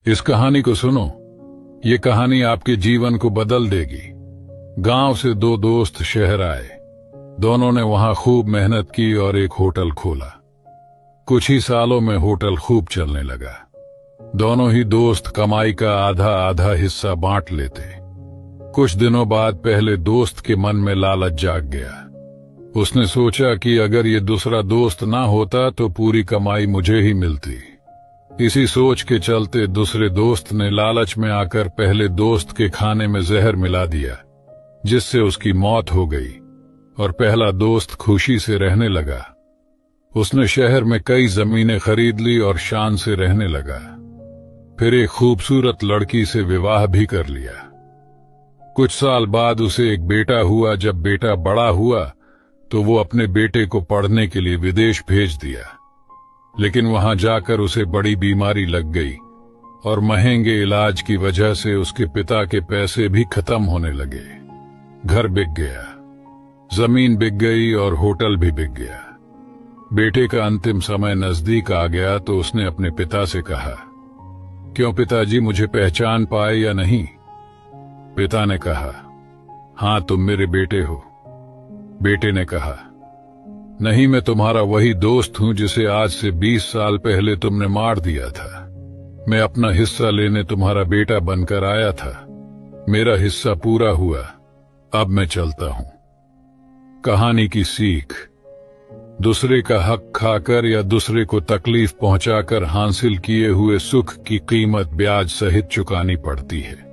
इस कहानी को सुनो। ये कहानी आपके जीवन को बदल देगी। गांव से दो दोस्त शहर आए। दोनों ने वहां खूब मेहनत की और एक होटल खोला। कुछ ही सालों में होटल खूब चलने लगा। दोनों ही दोस्त कमाई का आधा आधा हिस्सा बांट लेते। कुछ दिनों बाद पहले दोस्त के मन में लालच जाग गया। उसने सोचा कि अगर ये दूसरा दोस्त ना होता तो पूरी कमाई मुझे ही मिलती। इसी सोच के चलते दूसरे दोस्त ने लालच में आकर पहले दोस्त के खाने में जहर मिला दिया, जिससे उसकी मौत हो गई और पहला दोस्त खुशी से रहने लगा। उसने शहर में कई जमीनें खरीद ली और शान से रहने लगा। फिर एक खूबसूरत लड़की से विवाह भी कर लिया। कुछ साल बाद उसे एक बेटा हुआ। जब बेटा बड़ा हुआ तो वो अपने बेटे को पढ़ने के लिए विदेश भेज दिया, लेकिन वहां जाकर उसे बड़ी बीमारी लग गई और महंगे इलाज की वजह से उसके पिता के पैसे भी खत्म होने लगे। घर बिक गया, जमीन बिक गई और होटल भी बिक गया। बेटे का अंतिम समय नजदीक आ गया तो उसने अपने पिता से कहा, क्यों पिताजी, मुझे पहचान पाए या नहीं? पिता ने कहा, हां, तुम मेरे बेटे हो। बेटे ने कहा, नहीं, मैं तुम्हारा वही दोस्त हूं जिसे आज से 20 साल पहले तुमने मार दिया था। मैं अपना हिस्सा लेने तुम्हारा बेटा बनकर आया था। मेरा हिस्सा पूरा हुआ, अब मैं चलता हूं। कहानी की सीख: दूसरे का हक खाकर या दूसरे को तकलीफ पहुंचाकर हासिल किए हुए सुख की कीमत ब्याज सहित चुकानी पड़ती है।